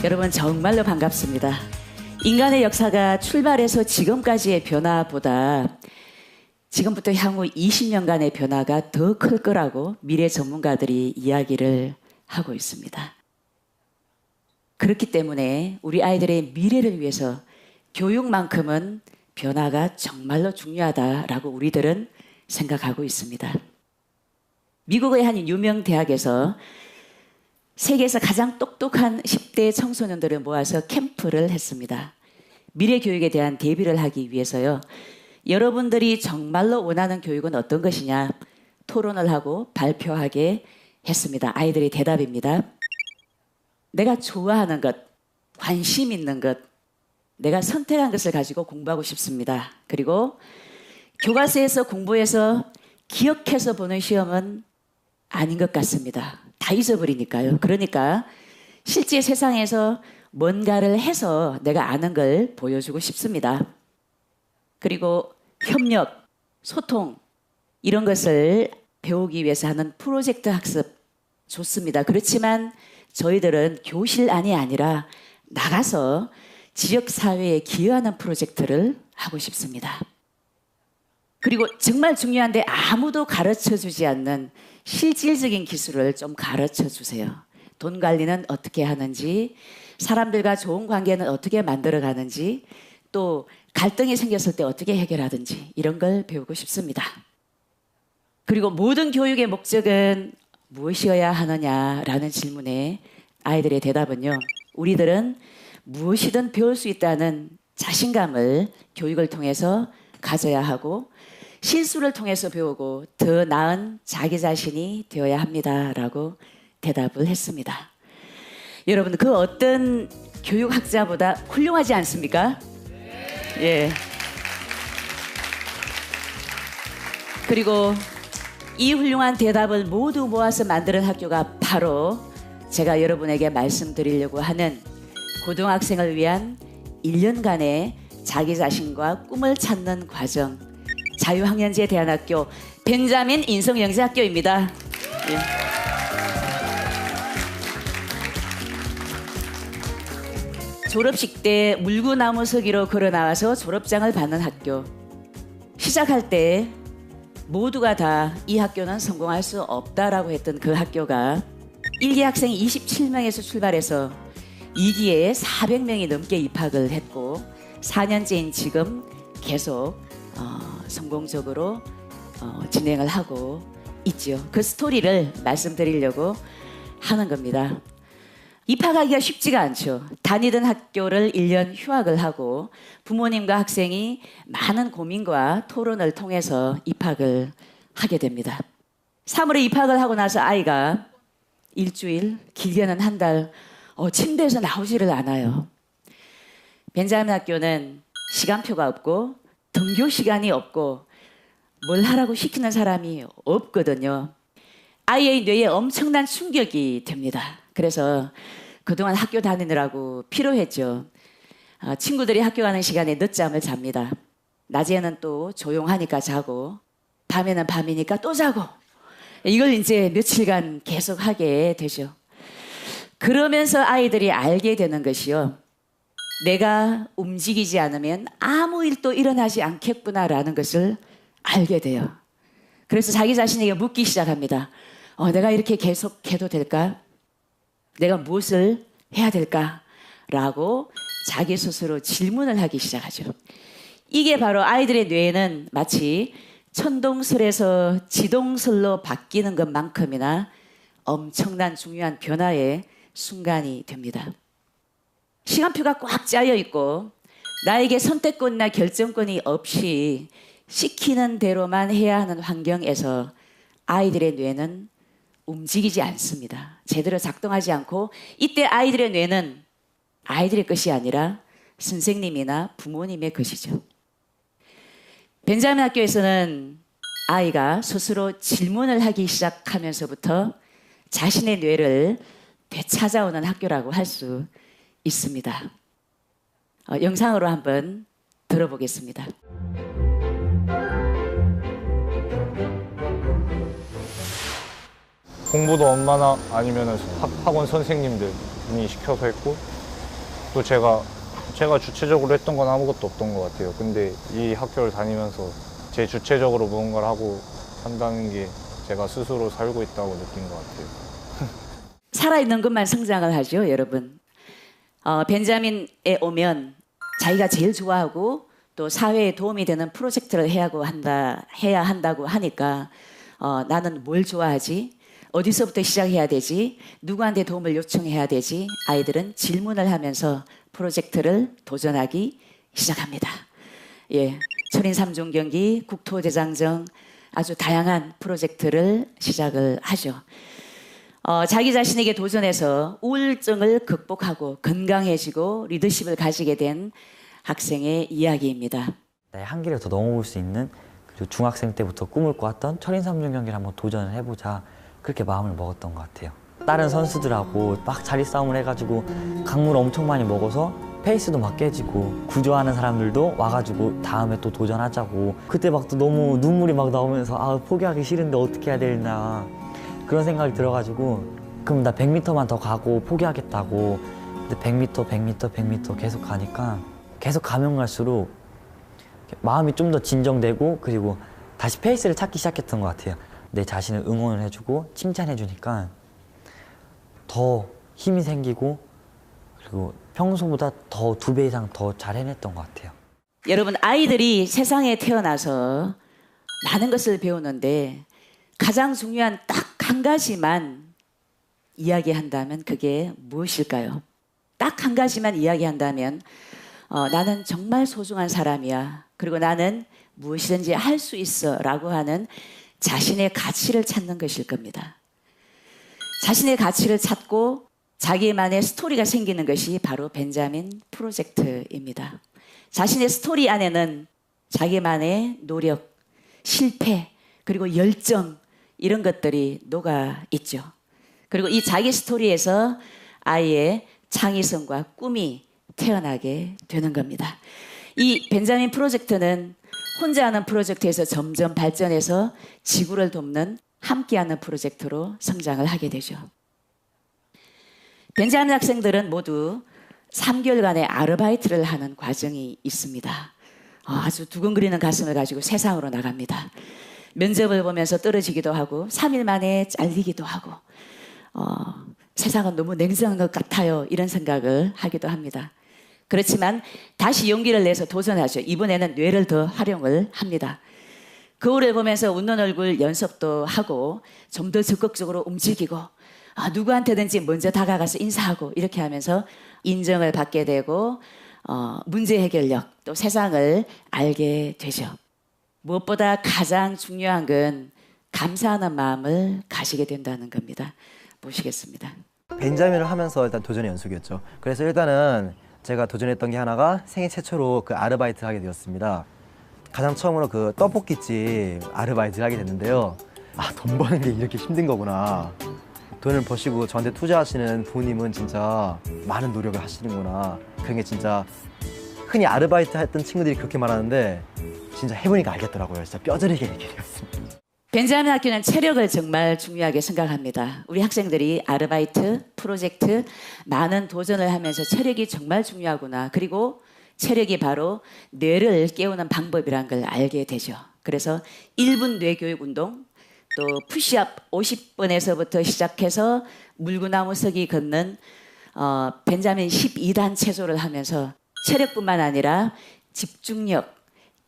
여러분 정말로 반갑습니다. 인간의 역사가 출발해서 지금까지의 변화보다 지금부터 향후 20년간의 변화가 더 클 거라고 미래 전문가들이 이야기를 하고 있습니다. 그렇기 때문에 우리 아이들의 미래를 위해서 교육만큼은 변화가 정말로 중요하다라고 우리들은 생각하고 있습니다. 미국의 한 유명 대학에서 세계에서 가장 똑똑한 10대 청소년들을 모아서 캠프를 했습니다. 미래 교육에 대한 대비를 하기 위해서요. 여러분들이 정말로 원하는 교육은 어떤 것이냐 토론을 하고 발표하게 했습니다. 아이들의 대답입니다. 내가 좋아하는 것, 관심 있는 것, 내가 선택한 것을 가지고 공부하고 싶습니다. 그리고 교과서에서 공부해서 기억해서 보는 시험은 아닌 것 같습니다. 다 잊어버리니까요. 그러니까 실제 세상에서 뭔가를 해서 내가 아는 걸 보여주고 싶습니다. 그리고 협력, 소통 이런 것을 배우기 위해서 하는 프로젝트 학습 좋습니다. 그렇지만 저희들은 교실 안이 아니라 나가서 지역사회에 기여하는 프로젝트를 하고 싶습니다. 그리고 정말 중요한데 아무도 가르쳐주지 않는 실질적인 기술을 좀 가르쳐주세요. 돈 관리는 어떻게 하는지, 사람들과 좋은 관계는 어떻게 만들어가는지, 또 갈등이 생겼을 때 어떻게 해결하든지 이런 걸 배우고 싶습니다. 그리고 모든 교육의 목적은 무엇이어야 하느냐라는 질문에 아이들의 대답은요. 우리들은 무엇이든 배울 수 있다는 자신감을 교육을 통해서 가져야 하고 실수를 통해서 배우고 더 나은 자기 자신이 되어야 합니다라고 대답을 했습니다. 여러분 그 어떤 교육학자보다 훌륭하지 않습니까? 예. 그리고 이 훌륭한 대답을 모두 모아서 만드는 학교가 바로 제가 여러분에게 말씀드리려고 하는 고등학생을 위한 1년간의 자기 자신과 꿈을 찾는 과정 자유학년제 대안학교 벤자민 인성영재학교입니다. 예. 졸업식 때 물구나무 서기로 걸어 나와서 졸업장을 받는 학교. 시작할 때 모두가 다 이 학교는 성공할 수 없다라고 했던 그 학교가 1기 학생이 27명에서 출발해서 2기에 400명이 넘게 입학을 했고 4년째인 지금 계속 성공적으로 진행을 하고 있죠. 그 스토리를 말씀드리려고 하는 겁니다. 입학하기가 쉽지가 않죠. 다니던 학교를 1년 휴학을 하고 부모님과 학생이 많은 고민과 토론을 통해서 입학을 하게 됩니다. 3월에 입학을 하고 나서 아이가 일주일, 길게는 한 달 침대에서 나오지를 않아요. 벤자민 학교는 시간표가 없고 등교 시간이 없고 뭘 하라고 시키는 사람이 없거든요. 아이의 뇌에 엄청난 충격이 됩니다. 그래서 그동안 학교 다니느라고 피로했죠. 친구들이 학교 가는 시간에 늦잠을 잡니다. 낮에는 또 조용하니까 자고 밤에는 밤이니까 또 자고 이걸 이제 며칠간 계속 하게 되죠. 그러면서 아이들이 알게 되는 것이요. 내가 움직이지 않으면 아무 일도 일어나지 않겠구나라는 것을 알게 돼요. 그래서 자기 자신에게 묻기 시작합니다. 내가 이렇게 계속해도 될까? 내가 무엇을 해야 될까? 라고 자기 스스로 질문을 하기 시작하죠. 이게 바로 아이들의 뇌에는 마치 천동설에서 지동설로 바뀌는 것만큼이나 엄청난 중요한 변화의 순간이 됩니다. 시간표가 꽉 짜여 있고 나에게 선택권이나 결정권이 없이 시키는 대로만 해야 하는 환경에서 아이들의 뇌는 움직이지 않습니다. 제대로 작동하지 않고 이때 아이들의 뇌는 아이들의 것이 아니라 선생님이나 부모님의 것이죠. 벤자민 학교에서는 아이가 스스로 질문을 하기 시작하면서부터 자신의 뇌를 되찾아오는 학교라고 할 수 있습니다. 영상으로 한번 들어보겠습니다. 공부도 엄마나 아니면 학원 선생님들 분이 시켜서 했고 또 제가 주체적으로 했던 건 아무것도 없던 것 같아요. 근데 이 학교를 다니면서 제 주체적으로 무언가를 하고 한다는 게 제가 스스로 살고 있다고 느낀 것 같아요. 살아있는 것만 성장을 하죠, 여러분. 벤자민에 오면 자기가 제일 좋아하고 또 사회에 도움이 되는 프로젝트를 해야 한다고 하니까 나는 뭘 좋아하지? 어디서부터 시작해야 되지? 누구한테 도움을 요청해야 되지? 아이들은 질문을 하면서 프로젝트를 도전하기 시작합니다. 예, 철인 3종 경기, 국토대장정 아주 다양한 프로젝트를 시작을 하죠. 자기 자신에게 도전해서 우울증을 극복하고 건강해지고 리더십을 가지게 된 학생의 이야기입니다. 나의 한계를 더 넘어볼 수 있는, 그리고 중학생 때부터 꿈을 꿔왔던 철인 3종 경기를 한번 도전을 해보자, 그렇게 마음을 먹었던 것 같아요. 다른 선수들하고 막 자리 싸움을 해가지고 강물 엄청 많이 먹어서 페이스도 막 깨지고 구조하는 사람들도 와가지고 다음에 또 도전하자고, 그때 막 또 너무 눈물이 막 나오면서 포기하기 싫은데 어떻게 해야 되나 그런 생각이 들어가지고, 그럼 나 100m만 더 가고 포기하겠다고. 근데 100m, 100m, 100m 계속 가니까 계속 가면 갈수록 마음이 좀 더 진정되고, 그리고 다시 페이스를 찾기 시작했던 것 같아요. 내 자신을 응원을 해주고 칭찬해주니까 더 힘이 생기고, 그리고 평소보다 더 2배 이상 더 잘 해냈던 것 같아요. 여러분, 아이들이 세상에 태어나서 많은 것을 배우는데 가장 중요한 딱 한 가지만 이야기한다면 그게 무엇일까요? 딱 한 가지만 이야기한다면 나는 정말 소중한 사람이야. 그리고 나는 무엇이든지 할 수 있어 라고 하는 자신의 가치를 찾는 것일 겁니다. 자신의 가치를 찾고 자기만의 스토리가 생기는 것이 바로 벤자민 프로젝트입니다. 자신의 스토리 안에는 자기만의 노력, 실패, 그리고 열정, 이런 것들이 녹아 있죠. 그리고 이 자기 스토리에서 아이의 창의성과 꿈이 태어나게 되는 겁니다. 이 벤자민 프로젝트는 혼자 하는 프로젝트에서 점점 발전해서 지구를 돕는 함께하는 프로젝트로 성장을 하게 되죠. 벤자민 학생들은 모두 3개월간의 아르바이트를 하는 과정이 있습니다. 아주 두근거리는 가슴을 가지고 세상으로 나갑니다. 면접을 보면서 떨어지기도 하고 3일 만에 잘리기도 하고 세상은 너무 냉정한 것 같아요, 이런 생각을 하기도 합니다. 그렇지만 다시 용기를 내서 도전하죠. 이번에는 뇌를 더 활용을 합니다. 거울을 보면서 웃는 얼굴 연습도 하고 좀 더 적극적으로 움직이고 누구한테든지 먼저 다가가서 인사하고 이렇게 하면서 인정을 받게 되고 문제 해결력, 또 세상을 알게 되죠. 무엇보다 가장 중요한 건 감사하는 마음을 가지게 된다는 겁니다. 모시겠습니다. 벤자민을 하면서 일단 도전의 연속이었죠. 그래서 일단은 제가 도전했던 게 하나가 생애 최초로 그 아르바이트를 하게 되었습니다. 가장 처음으로 그 떡볶이집 아르바이트를 하게 됐는데요. 돈 버는 게 이렇게 힘든 거구나. 돈을 버시고 저한테 투자하시는 부모님은 진짜 많은 노력을 하시는구나. 그런 게 진짜 흔히 아르바이트 했던 친구들이 그렇게 말하는데 진짜 해보니까 알겠더라고요. 진짜 뼈저리게 얘기했습니다. 벤자민 학교는 체력을 정말 중요하게 생각합니다. 우리 학생들이 아르바이트, 프로젝트, 많은 도전을 하면서 체력이 정말 중요하구나. 그리고 체력이 바로 뇌를 깨우는 방법이라는 걸 알게 되죠. 그래서 1분 뇌교육 운동, 또 푸시업 50번에서부터 시작해서 물구나무 서기 걷는 벤자민 12단 체조를 하면서 체력뿐만 아니라 집중력,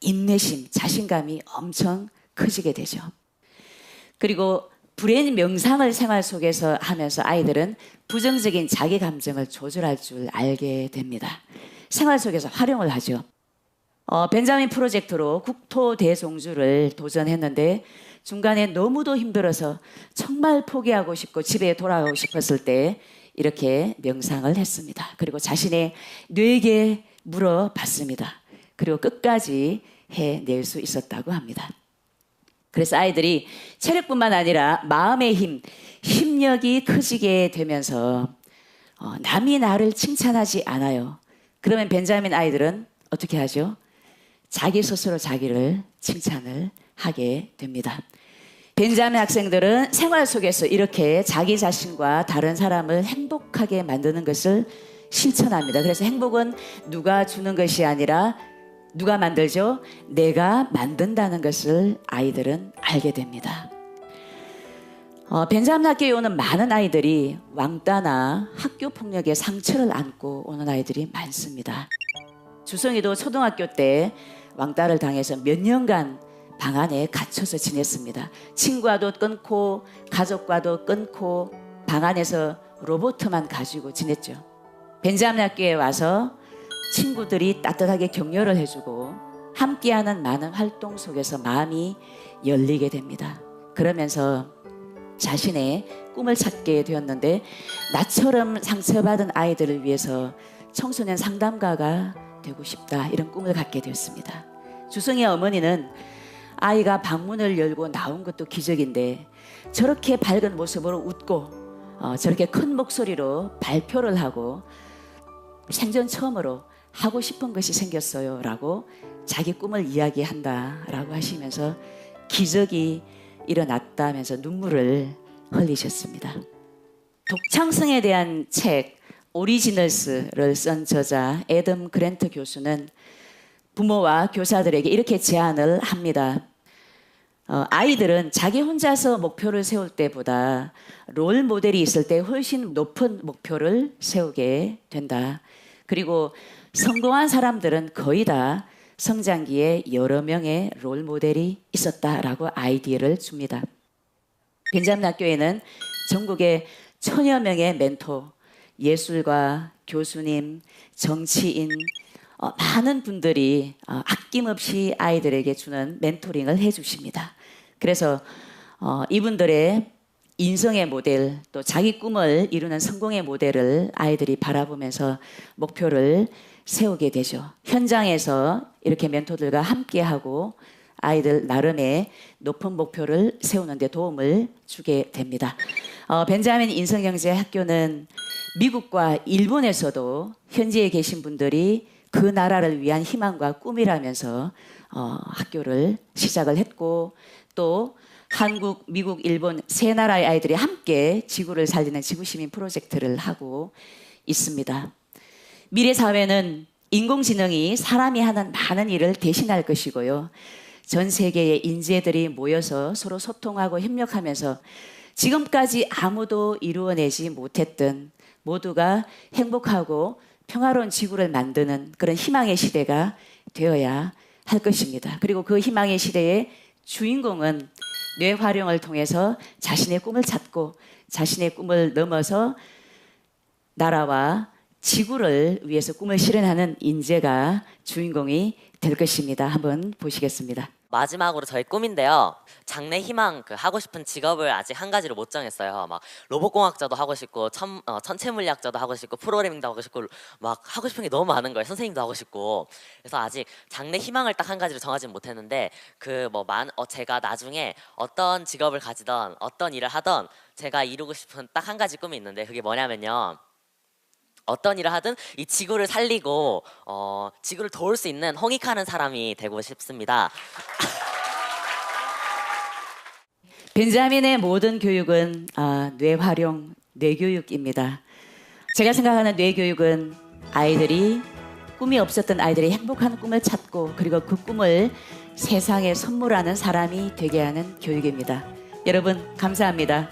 인내심, 자신감이 엄청 커지게 되죠. 그리고 브레인 명상을 생활 속에서 하면서 아이들은 부정적인 자기 감정을 조절할 줄 알게 됩니다. 생활 속에서 활용을 하죠. 벤자민 프로젝트로 국토 대종주를 도전했는데 중간에 너무도 힘들어서 정말 포기하고 싶고 집에 돌아가고 싶었을 때 이렇게 명상을 했습니다. 그리고 자신의 뇌에게 물어봤습니다. 그리고 끝까지 해낼 수 있었다고 합니다. 그래서 아이들이 체력뿐만 아니라 마음의 힘, 힘력이 커지게 되면서 남이 나를 칭찬하지 않아요. 그러면 벤자민 아이들은 어떻게 하죠? 자기 스스로 자기를 칭찬을 하게 됩니다. 벤자민 학생들은 생활 속에서 이렇게 자기 자신과 다른 사람을 행복하게 만드는 것을 실천합니다. 그래서 행복은 누가 주는 것이 아니라 누가 만들죠? 내가 만든다는 것을 아이들은 알게 됩니다. 벤자민 학교에 오는 많은 아이들이 왕따나 학교 폭력의 상처를 안고 오는 아이들이 많습니다. 주성이도 초등학교 때 왕따를 당해서 몇 년간 방 안에 갇혀서 지냈습니다. 친구와도 끊고 가족과도 끊고 방 안에서 로봇만 가지고 지냈죠. 벤자민 학교에 와서 친구들이 따뜻하게 격려를 해주고 함께하는 많은 활동 속에서 마음이 열리게 됩니다. 그러면서 자신의 꿈을 찾게 되었는데 나처럼 상처받은 아이들을 위해서 청소년 상담가가 되고 싶다 이런 꿈을 갖게 되었습니다. 주성이의 어머니는 아이가 방문을 열고 나온 것도 기적인데 저렇게 밝은 모습으로 웃고 저렇게 큰 목소리로 발표를 하고 생전 처음으로 하고 싶은 것이 생겼어요 라고 자기 꿈을 이야기한다 라고 하시면서 기적이 일어났다면서 눈물을 흘리셨습니다. 독창성에 대한 책 오리지널스를 쓴 저자 애덤 그랜트 교수는 부모와 교사들에게 이렇게 제안을 합니다. 아이들은 자기 혼자서 목표를 세울 때보다 롤 모델이 있을 때 훨씬 높은 목표를 세우게 된다. 그리고 성공한 사람들은 거의 다 성장기에 여러 명의 롤 모델이 있었다라고 아이디어를 줍니다. 벤자민 학교에는 전국에 1000여 명의 멘토, 예술가, 교수님, 정치인, 많은 분들이 아낌없이 아이들에게 주는 멘토링을 해주십니다. 그래서 이분들의 인성의 모델, 또 자기 꿈을 이루는 성공의 모델을 아이들이 바라보면서 목표를 세우게 되죠. 현장에서 이렇게 멘토들과 함께하고 아이들 나름의 높은 목표를 세우는 데 도움을 주게 됩니다. 벤자민 인성경제학교는 미국과 일본에서도 현지에 계신 분들이 그 나라를 위한 희망과 꿈이라면서 학교를 시작을 했고 또 한국, 미국, 일본 세 나라의 아이들이 함께 지구를 살리는 지구시민 프로젝트를 하고 있습니다. 미래 사회는 인공지능이 사람이 하는 많은 일을 대신할 것이고요. 전 세계의 인재들이 모여서 서로 소통하고 협력하면서 지금까지 아무도 이루어내지 못했던 모두가 행복하고 평화로운 지구를 만드는 그런 희망의 시대가 되어야 할 것입니다. 그리고 그 희망의 시대의 주인공은 뇌 활용을 통해서 자신의 꿈을 찾고 자신의 꿈을 넘어서 나라와 지구를 위해서 꿈을 실현하는 인재가 주인공이 될 것입니다. 한번 보시겠습니다. 마지막으로 저희 꿈인데요. 장래 희망 하고 싶은 직업을 아직 한 가지로 못 정했어요. 막 로봇공학자도 하고 싶고 천체물리학자도 하고 싶고 프로그래밍도 하고 싶고 막 하고 싶은 게 너무 많은 거예요. 선생님도 하고 싶고. 그래서 아직 장래 희망을 딱 한 가지로 정하지는 못했는데 제가 나중에 어떤 직업을 가지던 어떤 일을 하던 제가 이루고 싶은 딱 한 가지 꿈이 있는데 그게 뭐냐면요. 어떤 일을 하든 이 지구를 살리고 지구를 도울 수 있는 홍익하는 사람이 되고 싶습니다. 벤자민의 모든 교육은 뇌활용, 뇌교육입니다. 제가 생각하는 뇌교육은 아이들이 꿈이 없었던 아이들이 행복한 꿈을 찾고 그리고 그 꿈을 세상에 선물하는 사람이 되게 하는 교육입니다. 여러분 감사합니다.